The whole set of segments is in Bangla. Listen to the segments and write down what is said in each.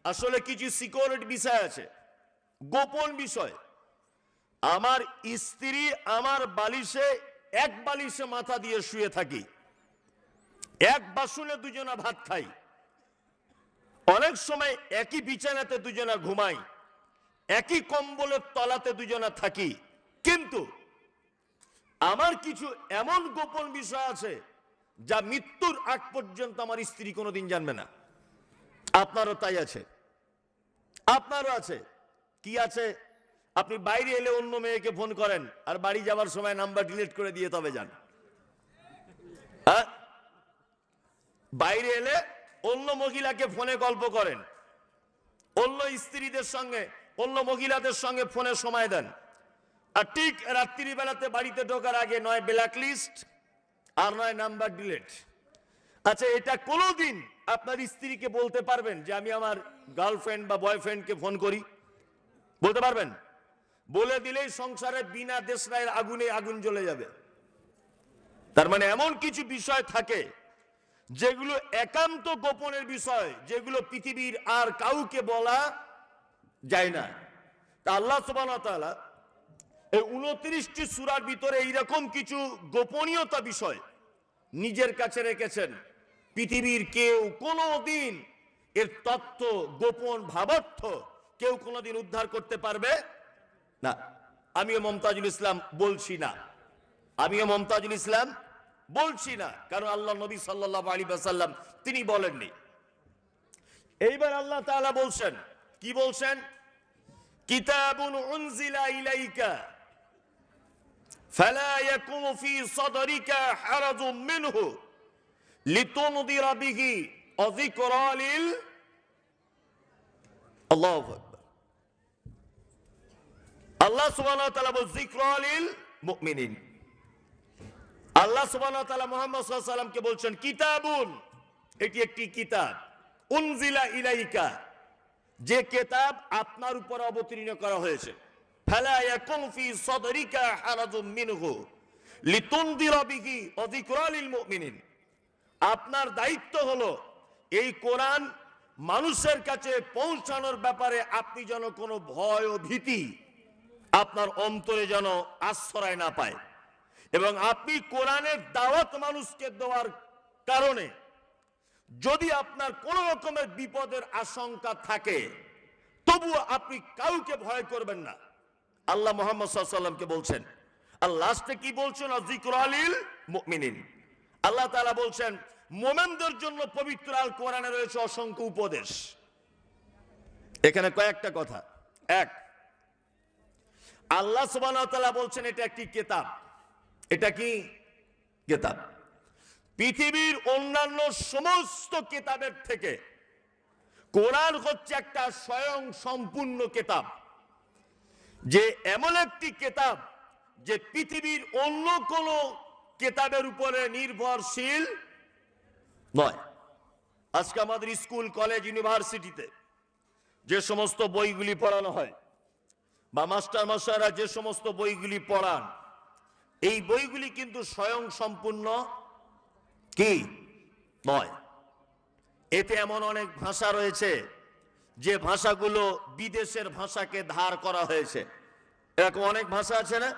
আসলে কিছু সিকিউরিটি বিষয় আছে, গোপন বিষয়। আমার স্ত্রী আমার বালিশে এক বালিশে মাথা দিয়ে শুয়ে থাকি, এক বাসনে দুজনা ভাত খাই, অনেক সময় একই বিছানাতে দুজনা ঘুমাই, একই কম্বলের তলাতে দুজনা থাকি, কিন্তু আমার কিছু এমন গোপন বিষয় আছে যা মৃত্যুর আগ পর্যন্ত আমার স্ত্রী কোনোদিন জানবে না। আপনারও তাই আছে, আপনারও আছে। কি আছে? আপনি বাইরে এলে অন্য মেয়েকে ফোন করেন, আর বাড়ি যাওয়ার সময় নাম্বার ডিলিট করে দিয়ে তবে যান। হ্যাঁ, বাইরে এলে অন্য মহিলাকে ফোনে গল্প করেন, অন্য স্ত্রীদের সঙ্গে অন্য মহিলাদের সঙ্গে ফোনে সময় দেন, আর ঠিক রাত্রি বেলাতে বাড়িতে ঢোকার আগে নয় ব্ল্যাক লিস্ট আর নয় নাম্বার ডিলিট। আচ্ছা, এটা কোনোদিন আপনার স্ত্রীকে বলতে পারবেন যে আমি আমার গার্লফ্রেন্ড বা বয়ফ্রেন্ডকে ফোন করি? বলতে পারবেন? বলে দিলেই সংসারে বিনা দেশরায়ের আগুনে আগুন জ্বলে যাবে। তার মানে এমন কিছু বিষয় থাকে যেগুলো একান্ত গোপনের বিষয়, যেগুলো পৃথিবীর আর কাউকে বলা যায় না। তা আল্লাহ সুবহানাহু ওয়া তাআলা এই 29টি সূরার ভিতরে এইরকম কিছু গোপনীয়তা বিষয় নিজের কাছে রেখেছেন। পৃথিবীর কেউ কোনোদিন এর তথ্য, গোপন ভাবার্থ কেউ কোনোদিন উদ্ধার করতে পারবে না। আমিও মুমতাজুল ইসলাম বলছি না, আমিও মুমতাজুল ইসলাম বলছি না, কারণ আল্লাহ নবী সাল্লাল্লাহু আলাইহি ওয়াসাল্লাম তিনি বলেননি। এইবার আল্লাহ তাআলা বলছেন, কি বলছেন? কিতাবুন উনজিলা ইলাইকা ফালা ইয়াকুম ফি সাদরিকা হারাজুম মিনহু লিতুনদিরা বিহি ওয়া যিকরা লিল আল্লাহু আকবার। আল্লাহ সুবহানাহু ওয়া তাআলা বলেন যিকরা লিল মুমিনিন। আল্লাহ সুবহানাহু ওয়া তাআলা মুহাম্মদ সাল্লাল্লাহু আলাইহি ওয়াসাল্লামকে বলছেন কিতাবুন, এটি একটি কিতাব, উনজিলা ইলাইকা, যে কিতাব আপনার উপর অবতীর্ণ করা হয়েছে। ফালা ইয়াকুম ফি সাদরিকা হারাজুম মিনহু লিতুনদিরা বিহি ওয়া যিকরা লিল মুমিনিন। আপনার দায়িত্ব হলো এই কোরআন মানুষের কাছে পৌঁছানোর ব্যাপারে আপনি যেন কোনো ভয় ও ভীতি আপনার অন্তরে যেন আশ্রয় না পায়, এবং আপনি কোরআনের দাওয়াত মানুষকে দেওয়ার কারণে যদি আপনার কোনো রকমের বিপদের আশঙ্কা থাকে তবুও আপনি কাউকে ভয় করবেন না। আল্লাহ মুহাম্মদ সাল্লাল্লাহু আলাইহি ওয়াসাল্লামকে বলছেন, আর লাস্টে কি বলছেন? যিকরা লিল মুমিনিন। আল্লাহ তাআলা বলছেন মুমিনদের জন্য পবিত্র আল কোরআনে রয়েছে অসংখ্য উপদেশ। এখানে কয়েকটা কথা। এক, আল্লাহ সুবহানাহু ওয়া তাআলা বলছেন এটা একটি কিতাব। এটা কি কিতাব? পৃথিবীর অন্যান্য সমস্ত কিতাবের থেকে কোরআন হচ্ছে একটা স্বয়ং সম্পূর্ণ কিতাব, যে এমন একটি কিতাব যে পৃথিবীর অন্য কোন কিতাবের উপরে নির্ভরশীল নয়। আজকে আমাদের স্কুল, কলেজ, ইউনিভার্সিটিতে যে সমস্ত বইগুলি পড়ানো হয় বা মাস্টার মশাইরা যে সমস্ত বইগুলি পড়ান, এই বইগুলি কিন্তু স্বয়ং সম্পূর্ণ কি নয়। এতে এমন অনেক ভাষা রয়েছে যে ভাষাগুলো বিদেশের ভাষাকে ধার করা হয়েছে। এরকম অনেক ভাষা আছে না?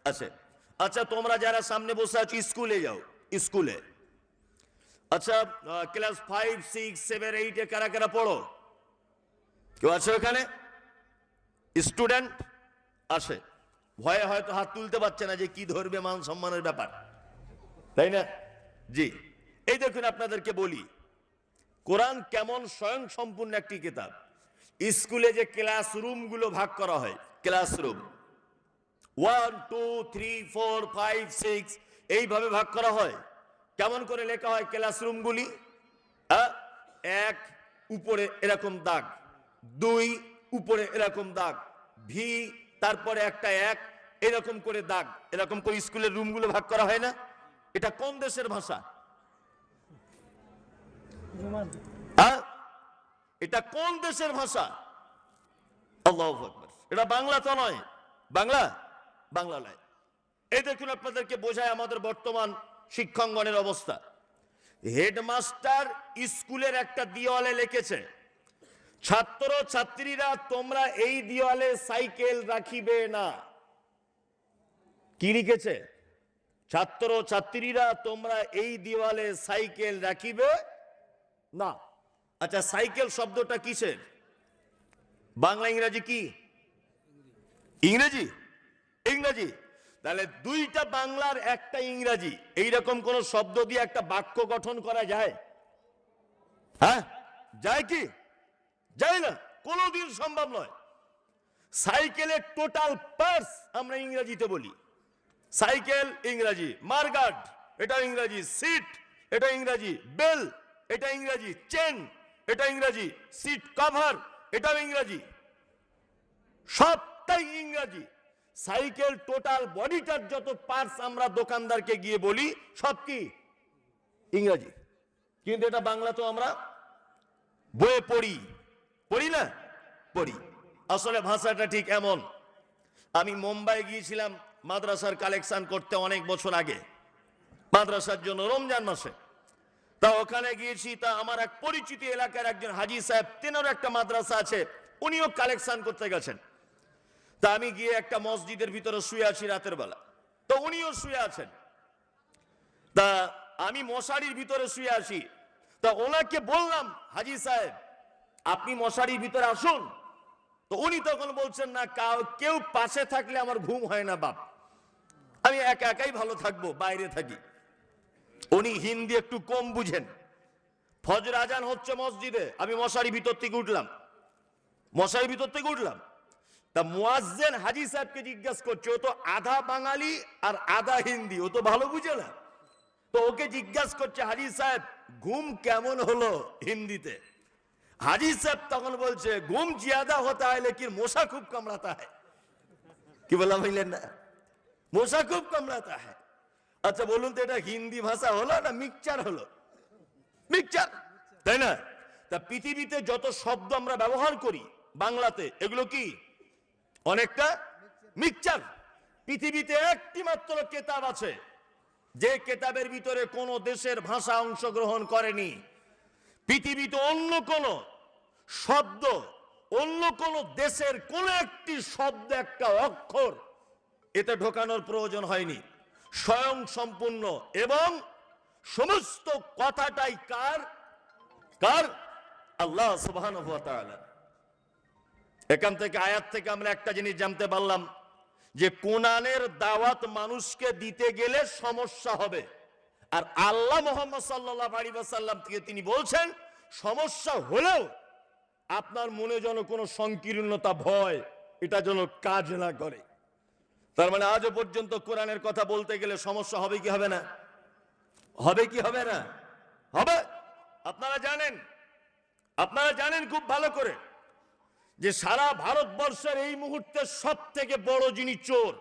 আছে। আচ্ছা, তোমরা যারা সামনে বসে আছো স্কুলে যাও, স্কুলে আচ্ছা ক্লাস 5, 6, 7, 8 কারা কারা পড়ো? কেউ আছে ওখানে? স্টুডেন্ট আসে, ভয়ে হয়তো হাত তুলতে পারছে না যে কি ধরবে, মান সম্মানের ব্যাপার, তাই না? জি, এই দেখুন আপনাদেরকে বলি কোরআন কেমন স্বয়ং সম্পূর্ণ একটি কিতাব। স্কুলে যে ক্লাসরুম গুলো ভাগ করা হয়, ক্লাসরুম 1, 2, 3, 4, 5, 6 এইভাবে ভাগ করা হয়। কেমন করে লেখা হয় ক্লাসরুম গুলি? 1 উপরে এরকম দাগ, 2 উপরে এরকম দাগ, ভি তারপরে একটা 1 এরকম করে দাগ, এরকম করে স্কুলের রুম গুলো ভাগ করা হয় না? এটা কোন দেশের ভাষা? এটা কোন দেশের ভাষা? আল্লাহু আকবার। এটা বাংলা তো নয়, বাংলা নয়। এই দেখুন আপনাদেরকে বোঝায় আমাদের বর্তমান শিক্ষাঙ্গনের অবস্থা। হেডমাস্টার স্কুলের একটা দেওয়ালে লিখেছে ছাত্র ছাত্রীরা তোমরা এই দেওয়ালে সাইকেল রাখিবে না। কি লিখেছে? ছাত্র ছাত্রীরা তোমরা এই দেওয়ালে সাইকেল রাখিবে না। আচ্ছা, সাইকেল শব্দটা কিসের? বাংলা ইংরেজি কি? ইংরেজি, ইংরেজি। তাহলে দুইটা বাংলার একটা ইংরেজি, এইরকম কোন শব্দ দিয়ে একটা বাক্য গঠন করা যায়? হ্যাঁ, যায় কি? যায় না, কোনোদিন সম্ভব নয়। সাইকেলের টোটাল পার্টস আমরা ইংরেজিতে বলি। সাইকেল ইংরেজি, মারগার্ড এটা ইংরেজি, সিট এটা ইংরেজি, বেল এটা ইংরেজি, চেন এটা ইংরেজি, সিট কভার এটাও ইংরেজি, সবটাই ইংরেজি। সাইকেল টোটাল বডিটার যত পার্টস আমরা দোকানদারকে গিয়ে বলি সব কি ইংরেজি, কিন্তু এটা বাংলা তো আমরা বইয়ে পড়ি, পড়ি না? পড়ি। আসলে ভাষাটা ঠিক এমন। আমি মুম্বাই গিয়েছিলাম মাদ্রাসার কালেকশন করতে অনেক বছর আগে, মাদ্রাসার জন্য রমজান মাসে। তা ওখানে গিয়েছি, তা আমার এক পরিচিত এলাকার একজন হাজি সাহেব, তেনারও একটা মাদ্রাসা আছে, উনিও কালেকশন করতে গেছেন। তা আমি গিয়ে একটা মসজিদের ভিতরে শুয়ে আছি রাতের বেলা, তো উনিও শুয়ে আছেন। তা আমি মশারির ভিতরে শুয়ে আছি, তা ওনাকে বললাম, হাজি সাহেব আপনি মশারির ভিতরে আসুন। তো উনি তখন বলছেন, না কেউ পাশে থাকলে আমার ঘুম হয় না বাপ, আমি একা একাই ভালো থাকবো, বাইরে থাকি। উনি হিন্দি একটু কম বুঝেন। ফজর আজান হচ্ছে মসজিদে, আমি মশারি ভিতর থেকে উঠলাম, মশারি ভিতর থেকে উঠলাম। তা মুয়াজ্জিন হাজি সাহেবকে জিজ্ঞাসা করছে, ও তো আধা বাঙালি আর আধা হিন্দি, ও তো ভালো বুঝে না। তো ওকে জিজ্ঞাসা করছে, হাজি সাহেব ঘুম কেমন হলো হিন্দিতে? হাজি সাহেব তখন বলছে, ঘুম জিয়াদা হতা হয় লেকিন মশা খুব কামড়াতা হয়। কি বললাম বুঝলেন না? মশা খুব কামড়াতা হয়। আচ্ছা বলুন তো, এটা হিন্দি ভাষা হলো না মিক্সচার হলো? মিক্সচার, তাই না? তা পৃথিবীতে যত শব্দ আমরা ব্যবহার করি বাংলাতে, এগুলো কি অনেকটা মিক্সচার। পৃথিবীতে একটি মাত্র কিতাব আছে যে কিতাবের ভিতরে কোন দেশের ভাষা অংশগ্রহণ করেনি। পৃথিবীতে অন্য কোন শব্দ, অন্য কোন দেশের কোন একটি শব্দ, একটা অক্ষর এতে ঢোকানোর প্রয়োজন হয়নি। স্বয়ং সম্পূর্ণ এবং সমস্ত কথাটাই কার? কার? আল্লাহ সুবহানাহু ওয়া তাআলা। এখান থেকে আয়াত থেকে আমরা একটা জিনিস জানতে পারলাম, যে কোরআনের দাওয়াত মানুষকে দিতে গেলে সমস্যা হবে। আর আল্লাহ মুহাম্মদ সাল্লাল্লাহু আলাইহি ওয়াসাল্লাম থেকে তিনি বলছেন, সমস্যা হলেও আপনার মনে যেন কোনো সংকীর্ণতা, ভয় এটা যেন কাজ না করে। তার মানে আজও পর্যন্ত কোরআনের কথা বলতে গেলে সমস্যা হবে কি হবে না? হবে কি হবে না? হবে। আপনারা জানেন, আপনারা জানেন খুব ভালো করে যে সারা ভারতবর্ষের এই মুহূর্তে সব থেকে বড় যিনি চোর,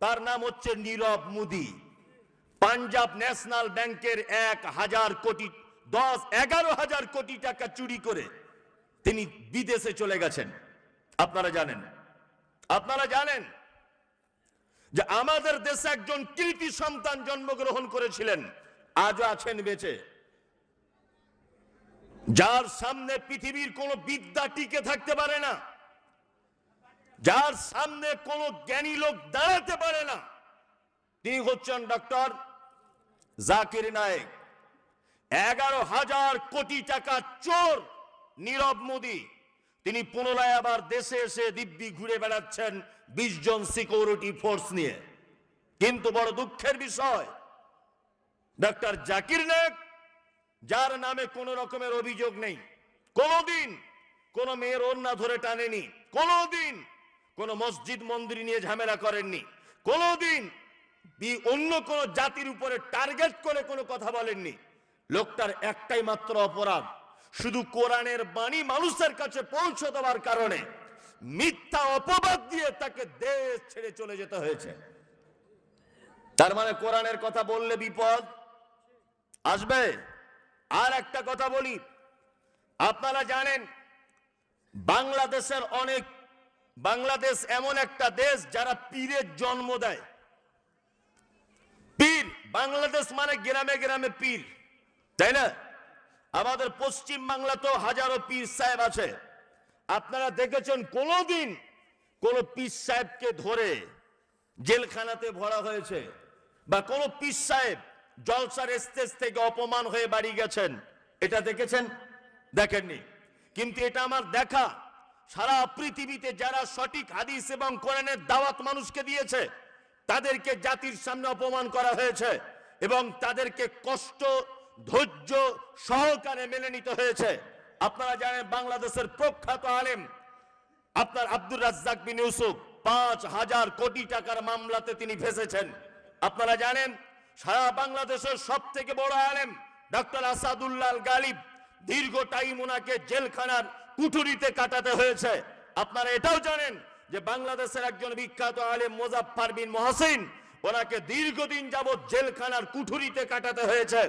তার নাম হচ্ছে নীরব মোদী। পাঞ্জাব ন্যাশনাল ব্যাংকের 1,000 কোটি 11,000 কোটি টাকা চুরি করে তিনি বিদেশে চলে গেছেন। আপনারা জানেন, আপনারা জানেন যে আমাদের দেশে একজন কৃতি সন্তান জন্মগ্রহণ করেছিলেন, আজও আছেন বেঁচে, যার সামনে পৃথিবীর কোন বিদ্যা টিকে থাকতে পারে না, যার সামনে কোন জ্ঞানী লোক দাঁড়াতে পারে না। তিনি হচ্ছেন ডক্টর জাকির নায়েক। 11,000 কোটি টাকা চোর নীরব মোদী, তিনি পুনরায় আবার দেশে এসে দিব্যি ঘুরে বেড়াচ্ছেন 20 জন সিকিউরিটি ফোর্স নিয়ে। কিন্তু বড় দুঃখের বিষয়, ডক্টর জাকির নায়েক, যার নামে কোন রকমের অভিযোগ নেই, কোনদিন কোন মেয়ের ওড়না ধরে টানেনি, কোনদিন কোন মসজিদ মন্দির নিয়ে ঝামেলা করেননি, কোনদিন অন্য কোন জাতির উপরে টার্গেট করে কোনো কথা বলেননি। লোকটার একটাই মাত্র অপরাধ, শুধু কোরআনের বাণী মানুষের কাছে পৌঁছে দেওয়ার কারণে মিথ্যা অপবাদ দিয়ে তাকে দেশ ছেড়ে চলে যেতে হয়েছে। তার মানে কোরআনের কথা বললে বিপদ আসবে। আর একটা কথা বলি, আপনারা জানেন বাংলাদেশ এমন একটা দেশ যারা পীরের জন্ম দেয়। পীর, বাংলাদেশ মানে গ্রামে গ্রামে পীর, তাই না? আমাদের পশ্চিম বাংলাতেও হাজারো পীর সাহেব আছে, আপনারা দেখেছেন কোনদিন কোন পীর সাহেবকে ধরে জেলখানাতে ভরা হয়েছে, বা কোন পীর সাহেব জলসার স্টেজ থেকে অপমান হয়ে বাড়ি গেছেন? এটা দেখেছেন? দেখেননি। কিন্তু এটা আমার দেখা, সারা পৃথিবীতে যারা সঠিক হাদিস এবং কোরআনের দাওয়াত মানুষকে দিয়েছে তাদেরকে জাতির সামনে অপমান করা হয়েছে এবং তাদেরকে কষ্ট ধৈর্য সহকারে মেনে নিতে হয়েছে। আপনারা জানেন বাংলাদেশের প্রখ্যাত আলেম আপনার আব্দুর রাজ্জাক বিন ইউসুফ 5,000 কোটি টাকার মামলাতে তিনি ফেঁসেছেন। আপনারা জানেন সারা বাংলাদেশের সব থেকে বড় আলেম ডক্টর আসাদুল্লাহ আল গালিব, দীর্ঘ টাইম ওনাকে জেলখানার কুঠুরিতে কাটাতে হয়েছে। আপনারা এটাও জানেন যে বাংলাদেশের একজন বিখ্যাত আলেম মোজাফফর বিন মহসিন, ওনাকে দীর্ঘদিন যাবৎ জেলখানার কুঠুরিতে কাটাতে হয়েছে।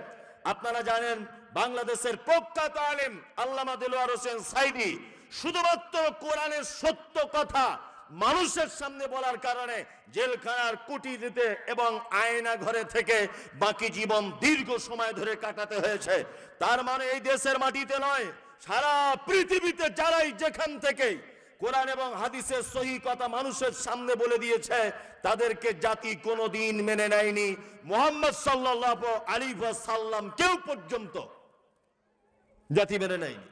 আপনারা জানেন বাংলাদেশের প্রখ্যাত আলেম আল্লামা দেলোয়ার হোসেন সাইদি শুধুমাত্র কোরআনের সত্য কথা মানুষের সামনে বলার কারণে জেলখানার কুটিতে এবং আয়না ঘরে থেকে বাকি জীবন দীর্ঘ সময় ধরে কাটাতে হয়েছে। তার মানে এই দেশের মাটিতে নয়, সারা পৃথিবীতে যারাই যেখান থেকে কোরআন এবং হাদিসের সহি কথা মানুষের সামনে বলে দিয়েছে তাদেরকে জাতি কোনোদিন মেনে নেয়নি। মুহাম্মদ সাল্লাল্লাহু আলাইহি ওয়াসাল্লাম কেউ পর্যন্ত জাতি মেনে নেয়নি।